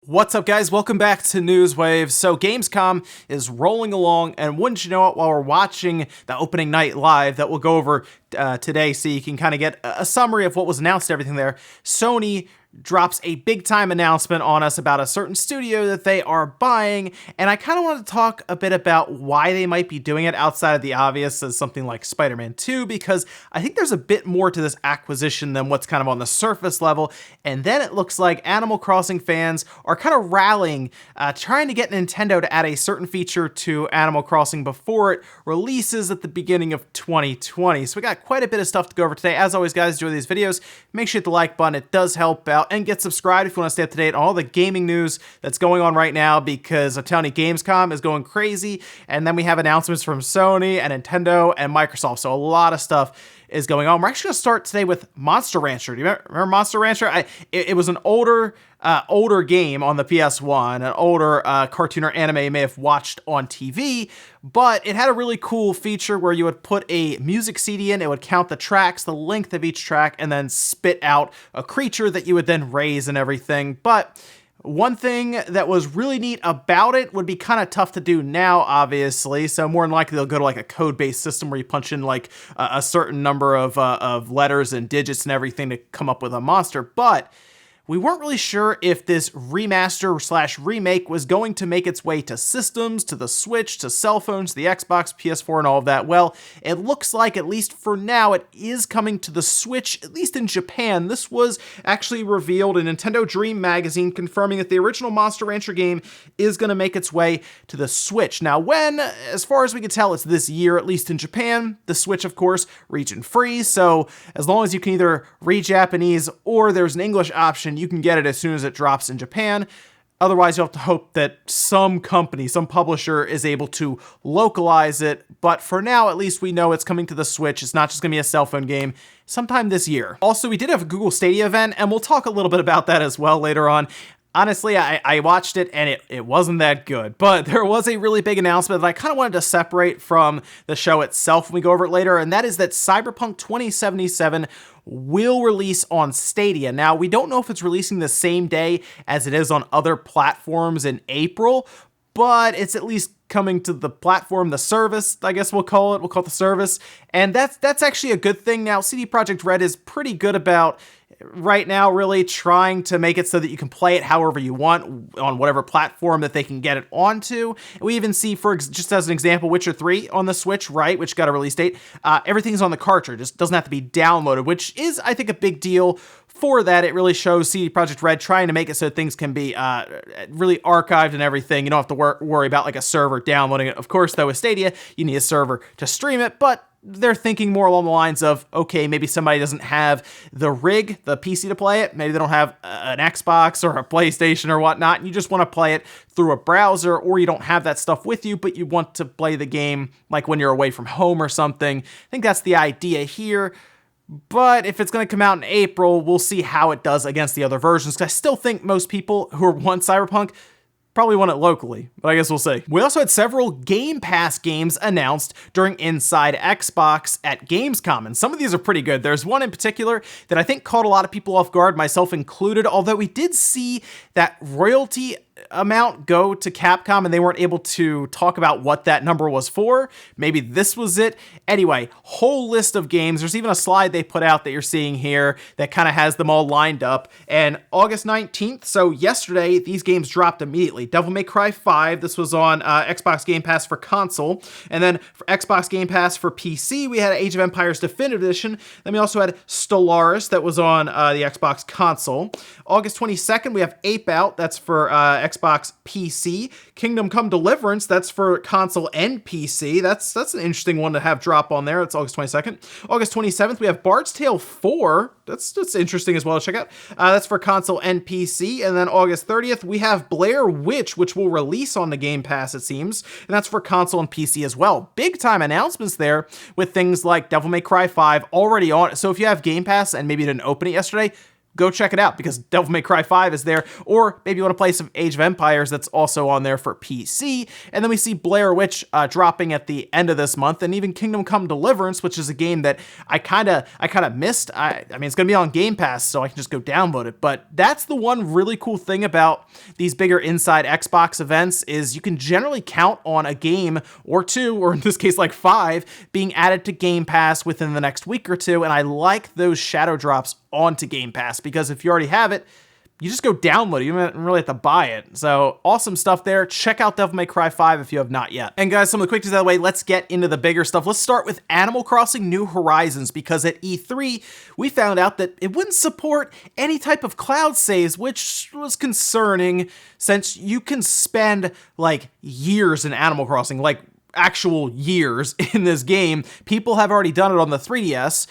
What's up, guys? Welcome back to Newswave. So Gamescom is rolling along, and wouldn't you know it, while we're watching the opening night live that we'll go over today so you can kind of get a summary of what was announced, everything there, Sony drops a big time announcement on us about a certain studio that they are buying, and I kind of want to talk a bit about why they might be doing it outside of the obvious as something like Spider-Man 2, because I think there's a bit more to this acquisition than what's kind of on the surface level. And then it looks like Animal Crossing fans are kind of rallying, trying to get Nintendo to add a certain feature to Animal Crossing before it releases at the beginning of 2020. So we got quite a bit of stuff to go over today. As always, guys, enjoy these videos. Make sure you hit the like button. It does help out. And get subscribed if you want to stay up to date on all the gaming news that's going on right now, because I'm telling you, Gamescom is going crazy. And then we have announcements from Sony and Nintendo and Microsoft. So a lot of stuff is going on. We're actually going to start today with Monster Rancher. Do you remember Monster Rancher? It was an older game on the PS1, an older cartoon or anime you may have watched on TV, but it had a really cool feature where you would put a music CD in, it would count the tracks, the length of each track, and then spit out a creature that you would then raise and everything. But one thing that was really neat about it would be kind of tough to do now, obviously. So more than likely they'll go to like a code-based system where you punch in like a certain number of letters and digits and everything to come up with a monster. But we weren't really sure if this remaster / remake was going to make its way to systems, to the Switch, to cell phones, the Xbox, PS4, and all of that. Well, it looks like, at least for now, it is coming to the Switch, at least in Japan. This was actually revealed in Nintendo Dream Magazine, confirming that the original Monster Rancher game is going to make its way to the Switch. Now, when, as far as we can tell, it's this year, at least in Japan. The Switch, of course, region free, so as long as you can either read Japanese or there's an English option, you can get it as soon as it drops in Japan. Otherwise, you'll have to hope that some company, some publisher is able to localize it. But for now, at least we know it's coming to the Switch. It's not just going to be a cell phone game sometime this year. Also, we did have a Google Stadia event, and we'll talk a little bit about that as well later on. Honestly, I watched it and it wasn't that good, but there was a really big announcement that I kind of wanted to separate from the show itself when we go over it later, and that is that Cyberpunk 2077 will release on Stadia. Now, we don't know if it's releasing the same day as it is on other platforms in April, but it's at least coming to the platform, the service, I guess we'll call it. We'll call it the service, and that's actually a good thing. Now, CD Projekt Red is pretty good about right now really trying to make it so that you can play it however you want on whatever platform that they can get it onto. We even see, for just as an example, Witcher 3 on the Switch, right, which got a release date. Everything's on the cartridge, just doesn't have to be downloaded, which is, I think, a big deal. For that, it really shows CD Projekt Red trying to make it so things can be really archived and everything. You don't have to worry about like a server downloading it. Of course, though, with Stadia, you need a server to stream it, but they're thinking more along the lines of, okay, maybe somebody doesn't have the rig, the PC to play it. Maybe they don't have an Xbox or a PlayStation or whatnot, and you just want to play it through a browser, or you don't have that stuff with you, but you want to play the game like when you're away from home or something. I think that's the idea here. But if it's going to come out in April, we'll see how it does against the other versions, because I still think most people who want Cyberpunk probably want it locally, but I guess we'll see. We also had several Game Pass games announced during Inside Xbox at Gamescom, and some of these are pretty good. There's one in particular that I think caught a lot of people off guard, myself included, although we did see that royalty amount go to Capcom and they weren't able to talk about what that number was for. Maybe this was it. Anyway, whole list of games. There's even a slide they put out that you're seeing here that kind of has them all lined up. And August 19th, so yesterday, these games dropped immediately. Devil May Cry 5, this was on Xbox Game Pass for console. And then for Xbox Game Pass for PC, we had Age of Empires Definitive Edition. Then we also had Stellaris that was on the Xbox console. August 22nd, we have Ape Out, that's for Xbox PC. Kingdom Come Deliverance, that's for console and PC. That's an interesting one to have drop on there. It's August 22nd. August 27th, we have Bard's Tale 4. That's interesting as well to check out. That's for console and PC. And then August 30th, we have Blair Witch, which will release on the Game Pass, it seems. And that's for console and PC as well. Big time announcements there with things like Devil May Cry 5 already on. So if you have Game Pass and maybe you didn't open it yesterday, go check it out because Devil May Cry 5 is there, or maybe you want to play some Age of Empires that's also on there for PC. And then we see Blair Witch dropping at the end of this month, and even Kingdom Come Deliverance, which is a game that I kind of missed. I mean, it's going to be on Game Pass, so I can just go download it. But that's the one really cool thing about these bigger inside Xbox events is you can generally count on a game or two, or in this case like 5, being added to Game Pass within the next week or two. And I like those shadow drops onto Game Pass because if you already have it, you just go download it. You don't really have to buy it. So awesome stuff there. Check out Devil May Cry 5 if you have not yet. And guys, some of the quick things out of the way, let's get into the bigger stuff. Let's start with Animal Crossing New Horizons, because at E3, we found out that it wouldn't support any type of cloud saves, which was concerning since you can spend like years in Animal Crossing, like actual years in this game. People have already done it on the 3DS.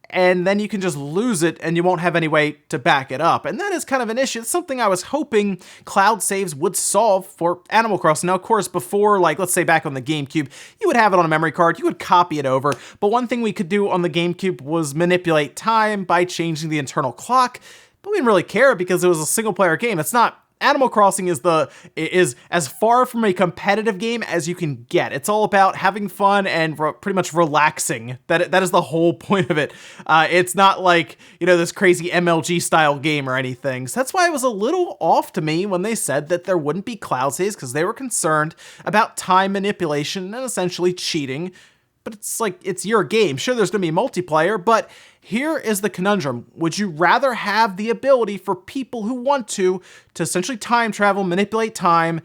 And then you can just lose it and you won't have any way to back it up. And that is kind of an issue. It's something I was hoping cloud saves would solve for Animal Crossing. Now, of course, before, like, let's say back on the GameCube, you would have it on a memory card, you would copy it over. But one thing we could do on the GameCube was manipulate time by changing the internal clock. But we didn't really care because it was a single player game. It's not. Animal Crossing is as far from a competitive game as you can get. It's all about having fun and pretty much relaxing. That is the whole point of it. It's not like, this crazy MLG style game or anything. So that's why it was a little off to me when they said that there wouldn't be cloud saves, because they were concerned about time manipulation and essentially cheating. But it's like, it's your game. Sure, there's going to be multiplayer, but here is the conundrum. Would you rather have the ability for people who want to essentially time travel, manipulate time,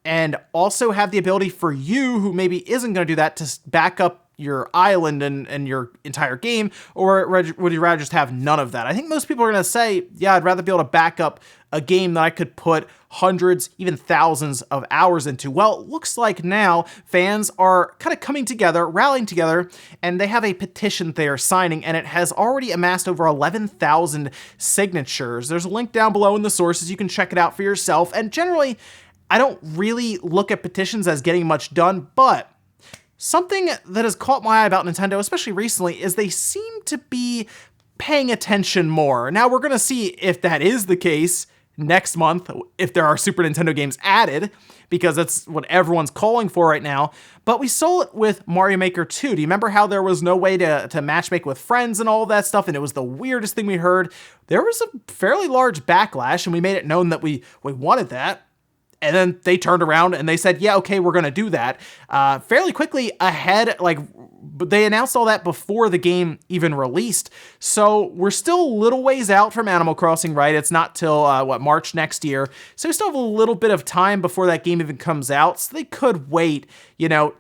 and also have the ability for you, who maybe isn't going to do that, to back up your island and your entire game, or would you rather just have none of that? I think most people are going to say, yeah, I'd rather be able to back up a game that I could put hundreds, even thousands of hours into. Well, it looks like now fans are kind of coming together, rallying together, and they have a petition they're signing, and it has already amassed over 11,000 signatures. There's a link down below in the sources. You can check it out for yourself. And generally, I don't really look at petitions as getting much done, but something that has caught my eye about Nintendo, especially recently, is they seem to be paying attention more. Now, we're going to see if that is the case next month, if there are Super Nintendo games added, because that's what everyone's calling for right now. But we saw it with Mario Maker 2. Do you remember how there was no way to matchmake with friends and all that stuff, and it was the weirdest thing we heard? There was a fairly large backlash, and we made it known that we wanted that. And then they turned around and they said, yeah, okay, we're going to do that. Fairly quickly ahead, but they announced all that before the game even released. So we're still a little ways out from Animal Crossing, right? It's not till, March next year. So we still have a little bit of time before that game even comes out. So they could wait,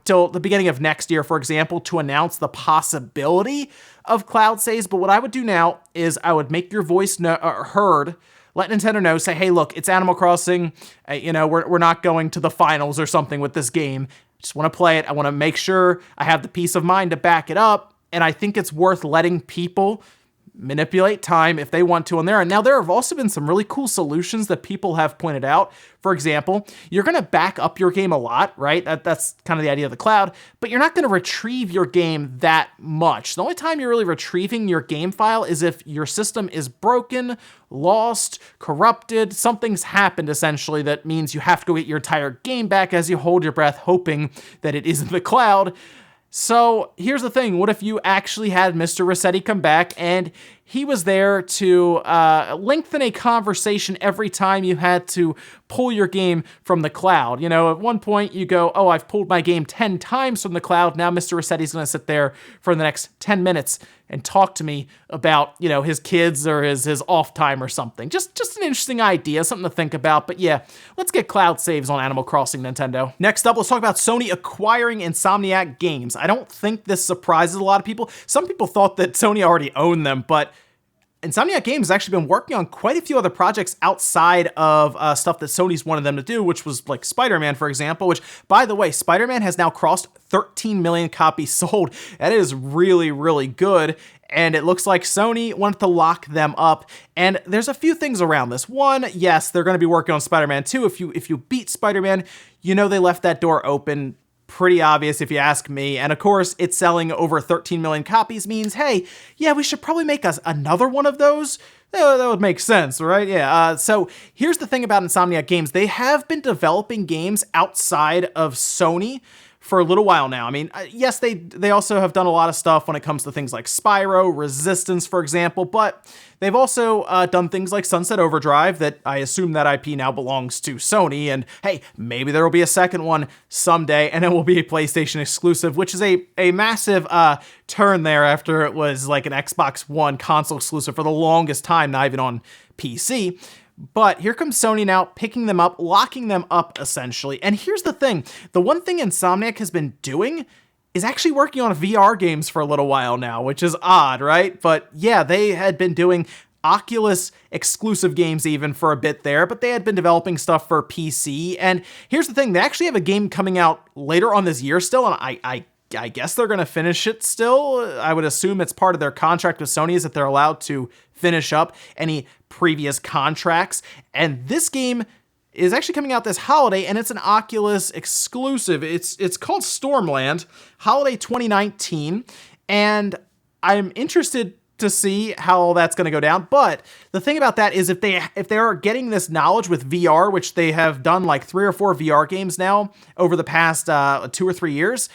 till the beginning of next year, for example, to announce the possibility of cloud saves. But what I would do now is I would make your voice heard. Let Nintendo know, say, hey, look, it's Animal Crossing. We're not going to the finals or something with this game. Just want to play it. I want to make sure I have the peace of mind to back it up. And I think it's worth letting people manipulate time if they want to on there. And now there have also been some really cool solutions that people have pointed out. For example, you're going to back up your game a lot, right? That's kind of the idea of the cloud, but you're not going to retrieve your game that much. The only time you're really retrieving your game file is if your system is broken, lost, corrupted, something's happened essentially that means you have to go get your entire game back as you hold your breath hoping that it is in the cloud. So here's the thing. What if you actually had Mr. Rossetti come back and he was there to lengthen a conversation every time you had to pull your game from the cloud? At one point you go, oh, I've pulled my game 10 times from the cloud. Now Mr. Rossetti's going to sit there for the next 10 minutes and talk to me about, his kids or his off time or something. Just an interesting idea, something to think about. But yeah, let's get cloud saves on Animal Crossing, Nintendo. Next up, let's talk about Sony acquiring Insomniac Games. I don't think this surprises a lot of people. Some people thought that Sony already owned them, but Insomniac Games has actually been working on quite a few other projects outside of stuff that Sony's wanted them to do, which was like Spider-Man, for example, which, by the way, Spider-Man has now crossed 13 million copies sold. That is really, really good. And it looks like Sony wanted to lock them up. And there's a few things around this. One, yes, they're going to be working on Spider-Man 2. If you beat Spider-Man, they left that door open pretty obvious if you ask me. And of course, it's selling over 13 million copies means, hey, yeah, we should probably make us another one of those. That would make sense, right? Yeah. So here's the thing about Insomniac Games. They have been developing games outside of Sony for a little while now. I mean, yes, they also have done a lot of stuff when it comes to things like Spyro, Resistance, for example, but they've also done things like Sunset Overdrive that I assume that IP now belongs to Sony, and hey, maybe there will be a second one someday, and it will be a PlayStation exclusive, which is a massive turn there after it was like an Xbox One console exclusive for the longest time, not even on PC. But here comes Sony now, picking them up, locking them up, essentially. And here's the thing. The one thing Insomniac has been doing is actually working on VR games for a little while now, which is odd, right? But yeah, they had been doing Oculus exclusive games even for a bit there, but they had been developing stuff for PC. And here's the thing. They actually have a game coming out later on this year still, and I guess they're going to finish it still. I would assume it's part of their contract with Sony is that they're allowed to finish up any previous contracts. And this game is actually coming out this holiday, and it's an Oculus exclusive. It's called Stormland, Holiday 2019, and I'm interested to see how that's going to go down. But the thing about that is if they are getting this knowledge with VR, which they have done like 3 or 4 VR games now over the past 2 or 3 years,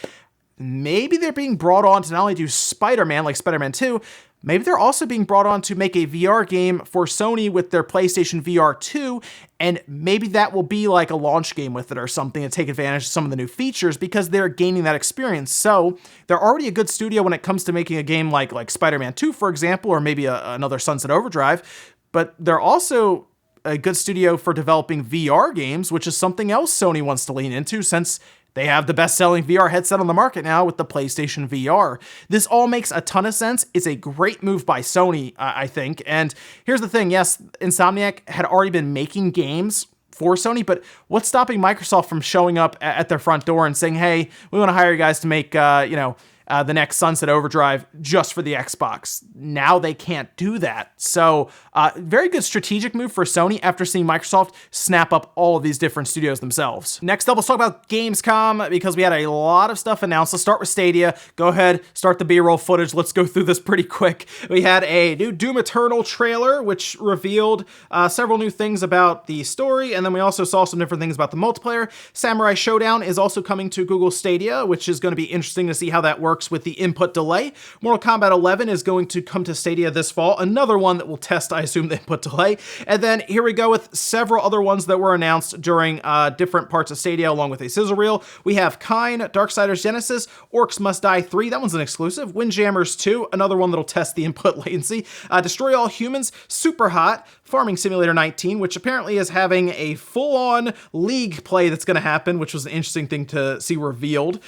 maybe they're being brought on to not only do Spider-Man, like Spider-Man 2, maybe they're also being brought on to make a VR game for Sony with their PlayStation VR 2, and maybe that will be like a launch game with it or something to take advantage of some of the new features because they're gaining that experience. So they're already a good studio when it comes to making a game like Spider-Man 2, for example, or maybe another Sunset Overdrive, but they're also a good studio for developing VR games, which is something else Sony wants to lean into since they have the best-selling VR headset on the market now with the PlayStation VR. This all makes a ton of sense. It's a great move by Sony, I think. And here's the thing. Yes, Insomniac had already been making games for Sony, but what's stopping Microsoft from showing up at their front door and saying, hey, we want to hire you guys to make, the next Sunset Overdrive just for the Xbox? Now they can't do that. So very good strategic move for Sony after seeing Microsoft snap up all of these different studios themselves. Next up, let's talk about Gamescom because we had a lot of stuff announced. Let's start with Stadia. Go ahead, start the B-roll footage. Let's go through this pretty quick. We had a new Doom Eternal trailer, which revealed several new things about the story, and then we also saw some different things about the multiplayer. Samurai Showdown is also coming to Google Stadia, which is going to be interesting to see how that works with the input delay. Mortal Kombat 11 is going to come to Stadia this fall. Another one that will test, I assume, the input delay. And then here we go with several other ones that were announced during different parts of Stadia, along with a sizzle reel. We have Kine, Darksiders Genesis, Orcs Must Die 3, that one's an exclusive. Windjammers 2, another one that'll test the input latency. Destroy All Humans, Super Hot, Farming Simulator 19, which apparently is having a full-on league play that's going to happen, which was an interesting thing to see revealed.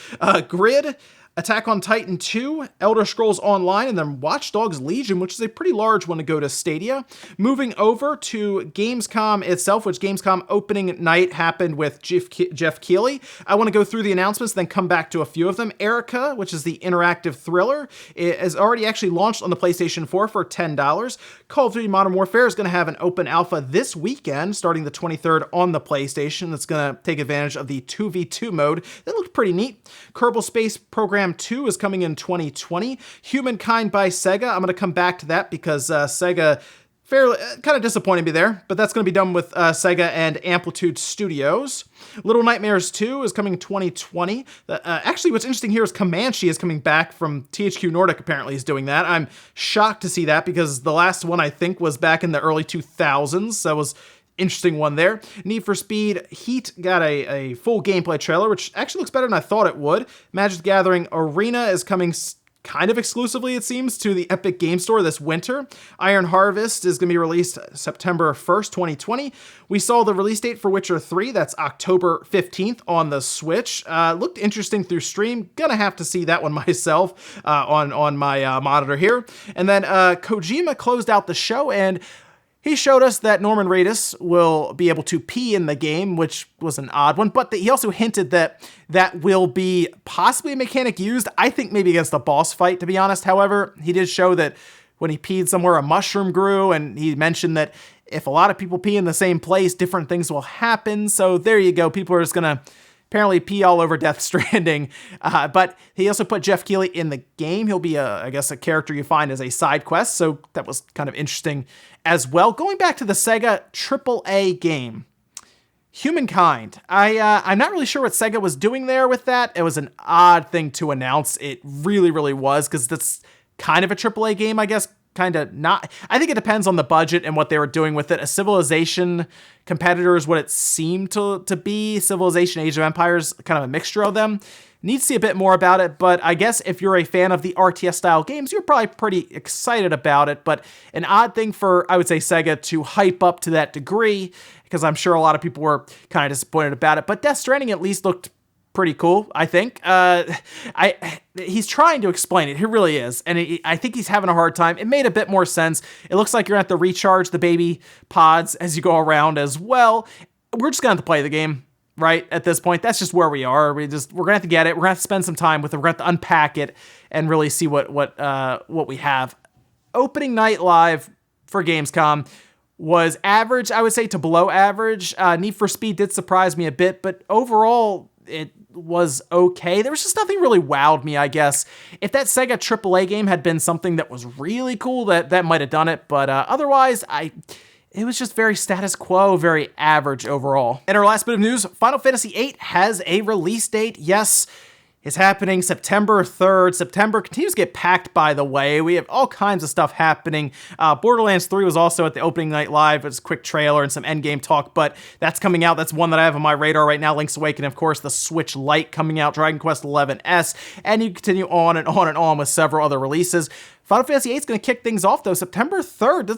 Grid, Attack on Titan 2, Elder Scrolls Online, and then Watch Dogs Legion, which is a pretty large one to go to Stadia. Moving over to Gamescom itself, which Gamescom opening night happened with Jeff Keighley. I want to go through the announcements, then come back to a few of them. Erica, which is the interactive thriller, is already actually launched on the PlayStation 4 for $10. Call of Duty Modern Warfare is going to have an open alpha this weekend, starting the 23rd on the PlayStation. That's going to take advantage of the 2v2 mode. That looked pretty neat. Kerbal Space Program 2 is coming in 2020. Humankind by Sega. I'm going to come back to that because Sega fairly kind of disappointed me there, but that's going to be done with Sega and Amplitude Studios. Little Nightmares 2 is coming in 2020. Actually, what's interesting here is Comanche is coming back from THQ Nordic, apparently is doing that. I'm shocked to see that because the last one I think was back in the early 2000s. So that was interesting one there. Need for Speed Heat got a full gameplay trailer, which actually looks better than I thought it would. Magic the Gathering Arena is coming kind of exclusively, it seems, to the Epic Game Store this winter. Iron Harvest is going to be released September 1st, 2020. We saw the release date for Witcher 3. That's October 15th on the Switch. Looked interesting through stream. Gonna have to see that one myself on my monitor here. And then Kojima closed out the show, and he showed us that Norman Reedus will be able to pee in the game, which was an odd one, but he also hinted that that will be possibly a mechanic used, I think maybe against a boss fight, to be honest. However, he did show that when he peed somewhere, a mushroom grew, and he mentioned that if a lot of people pee in the same place, different things will happen. So there you go. People are just going to apparently pee all over Death Stranding. But he also put Jeff Keighley in the game. He'll be, I guess, a character you find as a side quest. So that was kind of interesting as well. Going back to the Sega AAA game, Humankind. I'm not really sure what Sega was doing there with that. It was an odd thing to announce. It really, really was, because that's kind of a AAA game, I guess. Kind of not. I think it depends on the budget and what they were doing with it. A Civilization competitor is what it seemed to be. Civilization, Age of Empires, kind of a mixture of them. Need to see a bit more about it, but I guess if you're a fan of the RTS style games, you're probably pretty excited about it. But an odd thing for, I would say, Sega to hype up to that degree, because I'm sure a lot of people were kind of disappointed about it. But Death Stranding at least looked pretty cool, I think. He's trying to explain it. He really is. And I think he's having a hard time. It made a bit more sense. It looks like you're going to have to recharge the baby pods as you go around as well. We're just going to have to play the game, right? At this point, that's just where we are. We're going to have to get it. We're going to have to spend some time with it. We're going to have to unpack it and really see what we have. Opening night live for Gamescom was average, I would say, to below average. Need for Speed did surprise me a bit, but overall, it was okay. There was just nothing really wowed me, I guess. If that Sega AAA game had been something that was really cool, that might have done it, but otherwise, it was just very status quo, very average overall. And our last bit of news, Final Fantasy VIII has a release date. Yes, it's happening September 3rd. September continues to get packed, by the way. We have all kinds of stuff happening. Borderlands 3 was also at the opening night live. It's a quick trailer and some endgame talk, but that's coming out. That's one that I have on my radar right now. Link's Awakening, of course, the Switch Lite coming out, Dragon Quest XI, and you continue on and on and on with several other releases. Final Fantasy VIII is going to kick things off, though, September 3rd.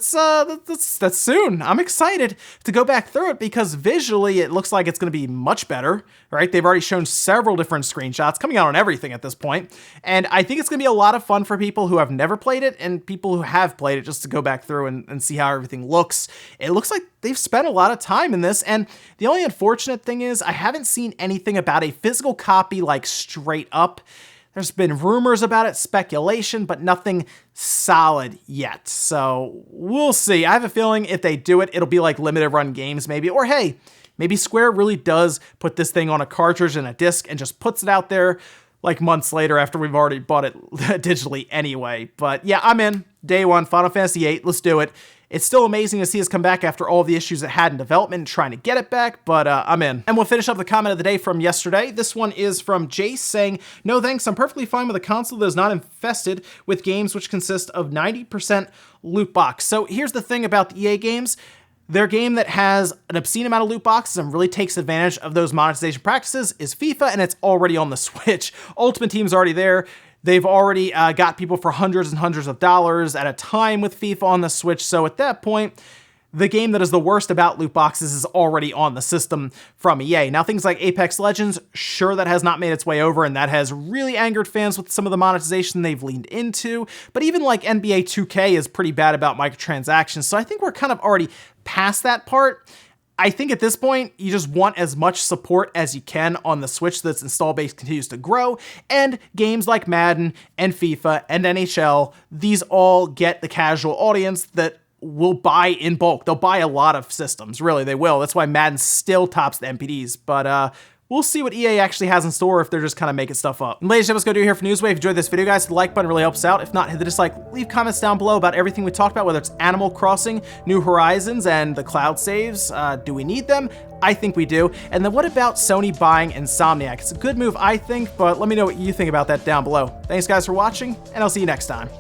That's soon. I'm excited to go back through it because visually it looks like it's going to be much better, right? They've already shown several different screenshots coming out on everything at this point, and I think it's going to be a lot of fun for people who have never played it and people who have played it just to go back through and see how everything looks. It looks like they've spent a lot of time in this, and the only unfortunate thing is I haven't seen anything about a physical copy, like, straight up. There's been rumors about it, speculation, but nothing solid yet. So we'll see. I have a feeling if they do it, it'll be like limited run games maybe. Or hey, maybe Square really does put this thing on a cartridge and a disc and just puts it out there like months later after we've already bought it digitally anyway. But yeah, I'm in. Day one, Final Fantasy VIII. Let's do it. It's still amazing to see us come back after all the issues it had in development and trying to get it back, but I'm in. And we'll finish up the comment of the day from yesterday. This one is from Jace saying, "No thanks, I'm perfectly fine with a console that is not infested with games which consist of 90% loot box." So here's the thing about the EA games. Their game that has an obscene amount of loot boxes and really takes advantage of those monetization practices is FIFA, and it's already on the Switch. Ultimate Team's already there. They've already got people for hundreds and hundreds of dollars at a time with FIFA on the Switch, so at that point, the game that is the worst about loot boxes is already on the system from EA. Now, things like Apex Legends, sure, that has not made its way over, and that has really angered fans with some of the monetization they've leaned into, but even like NBA 2K is pretty bad about microtransactions, so I think we're kind of already past that part. I think at this point, you just want as much support as you can on the Switch so that its install base continues to grow, and games like Madden and FIFA and NHL, these all get the casual audience that will buy in bulk. They'll buy a lot of systems, really, they will. That's why Madden still tops the NPDs, but we'll see what EA actually has in store if they're just kind of making stuff up. And ladies and gentlemen, let's go do here for Newswave. If you enjoyed this video, guys, hit the like button, really helps out. If not, hit the dislike. Leave comments down below about everything we talked about, whether it's Animal Crossing, New Horizons, and the cloud saves. Do we need them? I think we do. And then what about Sony buying Insomniac? It's a good move, I think, but let me know what you think about that down below. Thanks, guys, for watching, and I'll see you next time.